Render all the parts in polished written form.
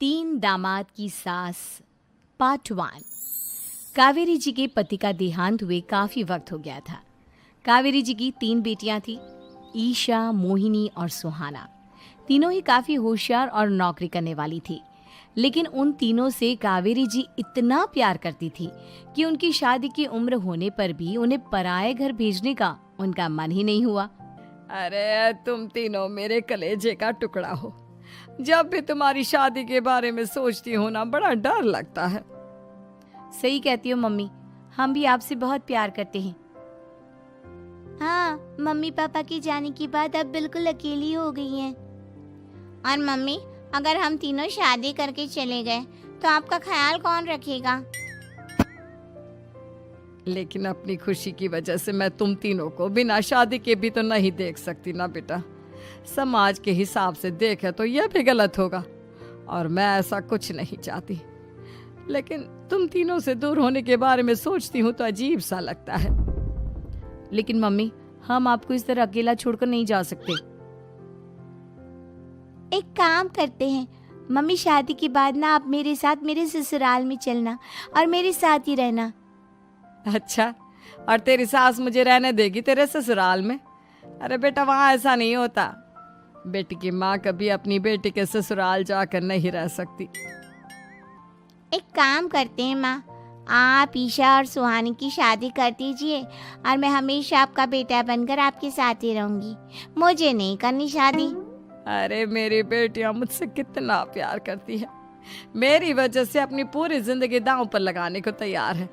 तीन दामाद की सास पार्ट 1। कावेरी जी के पति का देहांत हुए काफ़ी वक्त हो गया था। कावेरी जी की 3 बेटियां थी, ईशा, मोहिनी और सुहाना। तीनों ही काफ़ी होशियार और नौकरी करने वाली थी, लेकिन उन तीनों से कावेरी जी इतना प्यार करती थी कि उनकी शादी की उम्र होने पर भी उन्हें पराये घर भेजने का उनका मन ही नहीं हुआ। अरे तुम तीनों मेरे कलेजे का टुकड़ा हो। जब भी तुम्हारी शादी के बारे में सोचती हूँ ना, बड़ा डर लगता है। सही कहती हो मम्मी, हम भी आपसे बहुत प्यार करते हैं। हाँ, मम्मी पापा के जाने के बाद अब बिल्कुल अकेली हो गई हैं। और मम्मी, अगर हम तीनों शादी करके चले गए तो आपका ख्याल कौन रखेगा? लेकिन अपनी खुशी की वजह से मैं तुम तीनों को बिना शादी के भी तो नहीं देख सकती ना बेटा। समाज के हिसाब से देखे तो यह भी गलत होगा, और मैं ऐसा कुछ नहीं चाहती। लेकिन तुम तीनों से दूर होने के बारे में सोचती हूँ तो अजीब सा लगता है। लेकिन मम्मी, हम आपको इस तरह अकेला छोड़कर नहीं जा सकते। एक काम करते हैं मम्मी, शादी के बाद ना आप मेरे साथ मेरे ससुराल में चलना और मेरे साथ ही रहना। अच्छा, और तेरी सास मुझे रहने देगी तेरे ससुराल में? अरे बेटा, वहाँ ऐसा नहीं होता। बेटी की माँ कभी अपनी बेटी के ससुराल जाकर नहीं रह सकती। एक काम करते हैं माँ, आप ईशा और सुहानी की शादी कर दीजिए और मैं हमेशा आपका बेटा बनकर आपके साथ ही रहूंगी। मुझे नहीं करनी शादी। अरे मेरी बेटियां मुझसे कितना प्यार करती है, मेरी वजह से अपनी पूरी जिंदगी दांव पर लगाने को तैयार है।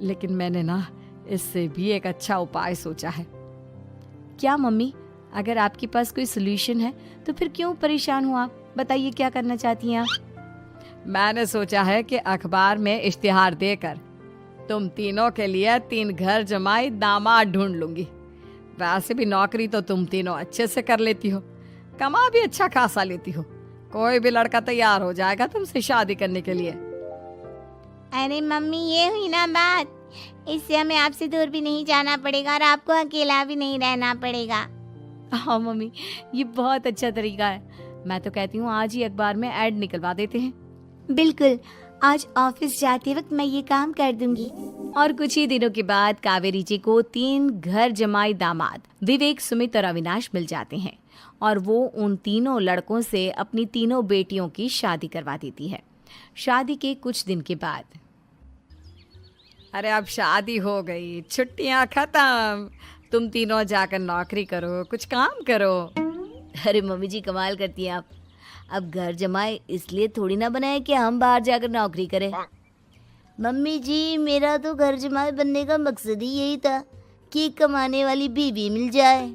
लेकिन मैंने ना इससे भी एक अच्छा उपाय सोचा है। क्या मम्मी? अगर आपके पास कोई सोल्यूशन है तो फिर क्यों परेशान हो आप? बताइए, क्या करना चाहती हैं आप? मैंने सोचा है कि अखबार में इश्तिहार देकर तुम तीनों के लिए 3 घर जमाई दामाद ढूंढ लूंगी। वैसे भी नौकरी तो तुम तीनों अच्छे से कर लेती हो, कमा भी अच्छा खासा लेती हो। कोई भी लड़का तैयार हो जाएगा तुमसे शादी करने के लिए। अरे मम्मी, ये हुई ना बात। इससे हमें आपसे दूर भी नहीं जाना पड़ेगा और आपको अकेला भी नहीं रहना पड़ेगा। हाँ मम्मी, ये बहुत अच्छा तरीका है। मैं तो कहती हूँ आज ही अखबार में ऐड निकलवा देते हैं। बिल्कुल, आज ऑफिस जाते वक्त मैं ये काम कर दूंगी। और कुछ ही दिनों के बाद कावेरी जी को 3 घर जमाई दामाद विवेक, सुमित और अविनाश मिल जाते हैं और वो उन तीनों लड़कों से अपनी तीनों बेटियों की शादी करवा देती है। शादी के कुछ दिन के बाद, अरे अब शादी हो गई, छुट्टियां खत्म, तुम तीनों जाकर नौकरी करो, कुछ काम करो। अरे मम्मी जी, कमाल करती हैं आप। अब घर जमाए इसलिए थोड़ी ना बनाए कि हम बाहर जाकर नौकरी करें। मम्मी जी, मेरा तो घर जमाई बनने का मकसद ही यही था कि कमाने वाली बीवी मिल जाए।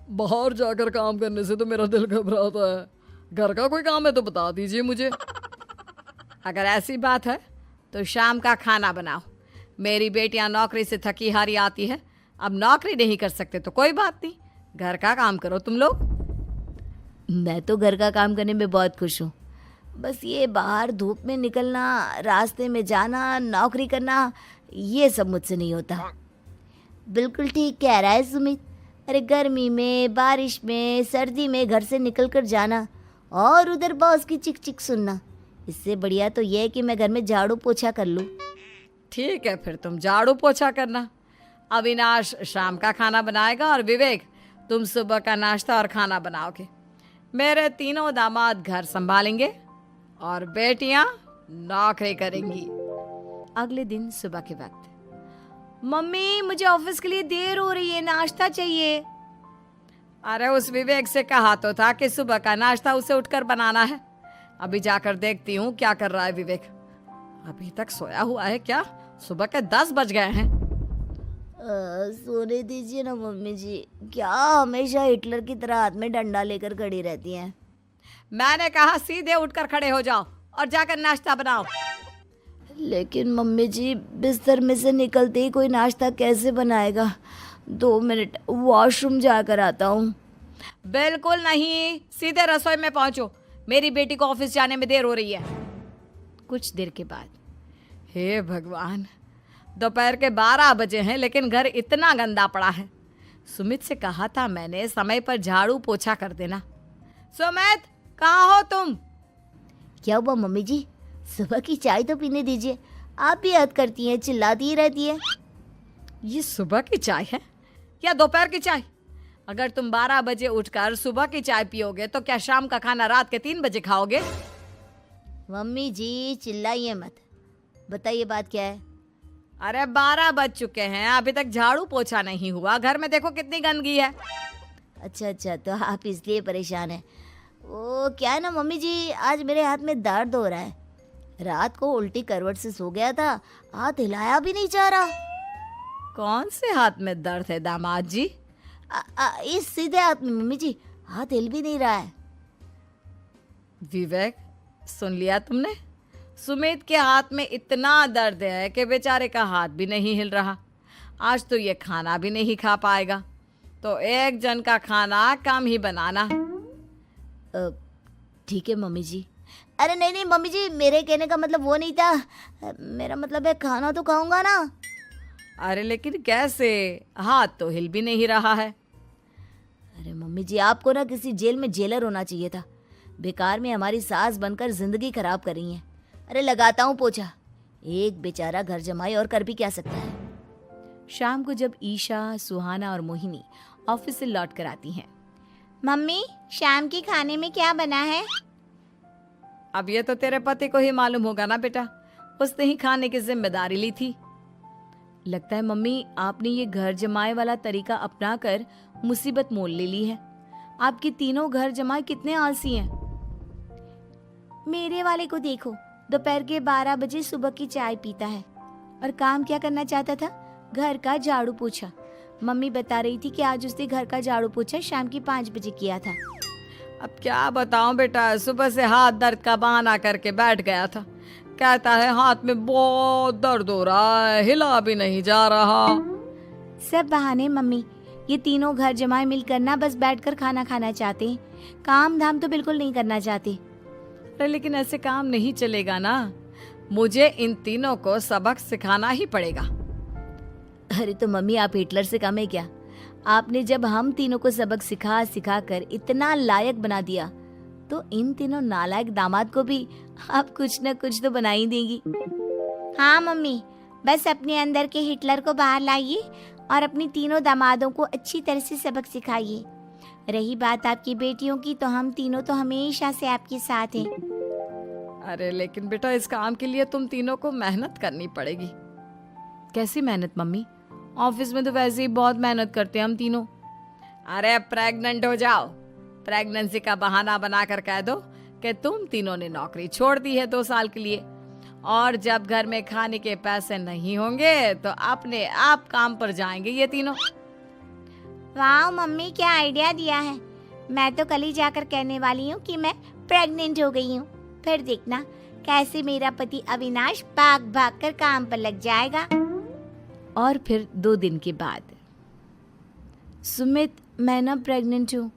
बाहर जाकर काम करने से तो मेरा दिल घबराता है। घर का कोई काम है तो बता दीजिए मुझे। अगर ऐसी बात है तो शाम का खाना बनाओ। मेरी बेटियां नौकरी से थकी हारी आती है, अब नौकरी नहीं कर सकते तो कोई बात नहीं, घर का काम करो तुम लोग। मैं तो घर का काम करने में बहुत खुश हूँ, बस ये बाहर धूप में निकलना, रास्ते में जाना, नौकरी करना, ये सब मुझसे नहीं होता। बिल्कुल ठीक कह रहा है सुमित। अरे गर्मी में, बारिश में, सर्दी में घर से निकल कर जाना और उधर बॉस की चिक चिक सुनना, इससे बढ़िया तो ये है कि मैं घर में झाड़ू पोछा कर लूँ। ठीक है, फिर तुम झाड़ू पोछा करना। अविनाश शाम का खाना बनाएगा और विवेक तुम सुबह का नाश्ता और खाना बनाओगे। मेरे तीनों दामाद घर संभालेंगे और बेटियां नौकरी करेंगी। अगले दिन सुबह के वक्त, मम्मी मुझे ऑफिस के लिए देर हो रही है, नाश्ता चाहिए। अरे उस विवेक से कहा तो था कि सुबह का नाश्ता उसे उठकर बनाना है। अभी जाकर देखती हूँ क्या कर रहा है विवेक। अभी तक सोया हुआ है क्या? सुबह के 10 बज गए हैं। सोने दीजिए ना मम्मी जी, क्या हमेशा हिटलर की तरह हाथ में डंडा लेकर खड़ी रहती हैं। मैंने कहा सीधे उठकर खड़े हो जाओ और जाकर नाश्ता बनाओ। लेकिन मम्मी जी, बिस्तर में से निकलते ही कोई नाश्ता कैसे बनाएगा? 2 मिनट, वॉशरूम जाकर आता हूँ। बिल्कुल नहीं, सीधे रसोई में पहुंचो, मेरी बेटी को ऑफिस जाने में देर हो रही है। कुछ देर के बाद, हे भगवान, दोपहर के 12 बजे हैं लेकिन घर इतना गंदा पड़ा है। सुमित से कहा था मैंने समय पर झाड़ू पोछा कर देना। सुमित, कहाँ हो तुम? क्या हुआ मम्मी जी? सुबह की चाय तो पीने दीजिए। आप भी हद करती हैं, चिल्लाती ही रहती है। ये सुबह की चाय है या दोपहर की चाय? अगर तुम 12 बजे उठकर सुबह की चाय पियोगे तो क्या शाम का खाना रात के 3 बजे खाओगे? मम्मी जी चिल्लाइए मत, बताइए बात क्या है। अरे 12 बज चुके हैं, अभी तक झाड़ू पोछा नहीं हुआ। घर में देखो कितनी गंदगी है। अच्छा, तो आप इसलिए परेशान हैं। वो क्या है ना मम्मी जी, आज मेरे हाथ में दर्द हो रहा है। रात को उल्टी करवट से सो गया था, हाथ हिलाया भी नहीं जा रहा। कौन से हाथ में दर्द है दामाद जी? इस सीधे हाथ में मम्मी जी, हाथ हिल भी नहीं रहा है। विवेक, सुन लिया तुमने? सुमित के हाथ में इतना दर्द है कि बेचारे का हाथ भी नहीं हिल रहा। आज तो ये खाना भी नहीं खा पाएगा, तो एक जन का खाना कम ही बनाना। ठीक है मम्मी जी। अरे नहीं मम्मी जी, मेरे कहने का मतलब वो नहीं था। मेरा मतलब है खाना तो खाऊंगा ना। अरे लेकिन कैसे? हाथ तो हिल भी नहीं रहा है। अरे मम्मी जी, आपको ना किसी जेल में जेलर होना चाहिए था। बेकार में हमारी सास बनकर जिंदगी खराब कर रही हैं। अरे लगाता हूँ पोछा। एक बेचारा घर जमाई और कर भी क्या सकता है। शाम को जब ईशा, सुहाना और मोहिनी ऑफिस से लौट कर आती हैं। मम्मी, शाम के खाने में क्या बना है? अब ये तो तेरे पति को ही मालूम होगा ना बेटा, उसने ही खाने की जिम्मेदारी ली थी। लगता है मम्मी आपने ये घर जमाए वाला तरीका अपनाकर मुसीबत मोल ले ली है। आपके तीनों घर जमाए कितने आलसी हैं। मेरे वाले को देखो, दोपहर के 12 बजे सुबह की चाय पीता है और काम क्या करना चाहता था? घर का झाड़ू पोछा। मम्मी बता रही थी कि आज उसने घर का झाड़ू पोछा शाम के 5 बजे किया था। अब क्या बताऊं बेटा, सुबह से हाथ दर्द का बहाना करके बैठ गया था। कहता है हाथ में बहुत दर्द हो रहा है, हिला भी नहीं जा रहा। सब बहाने मम्मी। ये तीनों घर जमाए मिलकर ना बस बैठकर खाना खाना चाहते हैं, काम धाम तो बिल्कुल नहीं करना चाहते। अरे लेकिन ऐसे काम नहीं चलेगा ना, मुझे इन तीनों को सबक सिखाना ही पड़ेगा। अरे तो मम्मी, आप हिटलर से कम है क्या? आपने जब हम तीनों को सबक सिखा कर इतना लायक बना दिया, तो इन तीनों नालायक दामाद को भी आप कुछ न कुछ तो बना ही देंगी। हाँ मम्मी, बस अपने अंदर के हिटलर को बाहर लाइए और अपनी तीनों दामादों को अच्छी तरह से सबक सिखाइए। रही बात आपकी बेटियों की, तो हम तीनों तो हमेशा से आपके साथ हैं। अरे लेकिन बेटा, इस काम के लिए तुम तीनों को मेहनत करनी पड़ेगी। कैसी मेहनत मम्मी? ऑफिस में तो वैसे ही बहुत मेहनत करते हैं हम तीनों। अरे प्रेग्नेंट हो जाओ, प्रेगनेंसी का बहाना बनाकर कह दो कि तुम तीनों ने नौकरी छोड़ दी है 2 साल के लिए, और जब घर में खाने के पैसे नहीं होंगे तो अपने आप काम पर जाएंगे ये तीनों। वाह मम्मी, क्या आइडिया दिया है। मैं तो कल ही जाकर कहने वाली हूँ कि मैं प्रेग्नेंट हो गई हूँ। फिर देखना कैसे मेरा पति अविनाश भाग भाग कर काम पर लग जाएगा। और फिर 2 दिन के बाद, सुमित, मैं ना प्रेग्नेंट हूँ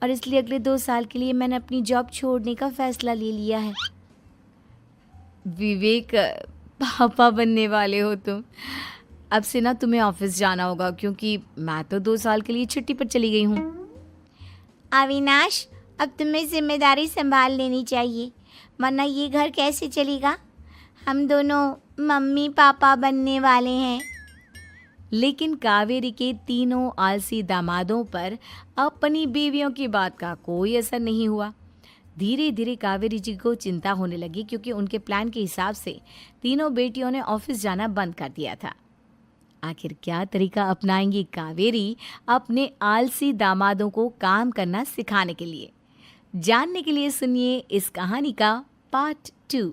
और इसलिए अगले 2 साल के लिए मैंने अपनी जॉब छोड़ने का फैसला ले लिया है। विवेक, पापा बनने वाले हो तुम। अब से ना तुम्हें ऑफिस जाना होगा, क्योंकि मैं तो 2 साल के लिए छुट्टी पर चली गई हूँ। अविनाश, अब तुम्हें जिम्मेदारी संभाल लेनी चाहिए, वरना ये घर कैसे चलेगा। हम दोनों मम्मी पापा बनने वाले हैं। लेकिन कावेरी के तीनों आलसी दामादों पर अपनी बीवियों की बात का कोई असर नहीं हुआ। धीरे धीरे कावेरी जी को चिंता होने लगी, क्योंकि उनके प्लान के हिसाब से तीनों बेटियों ने ऑफिस जाना बंद कर दिया था। आखिर क्या तरीका अपनाएंगी कावेरी अपने आलसी दामादों को काम करना सिखाने के लिए? जानने के लिए सुनिए इस कहानी का पार्ट 2।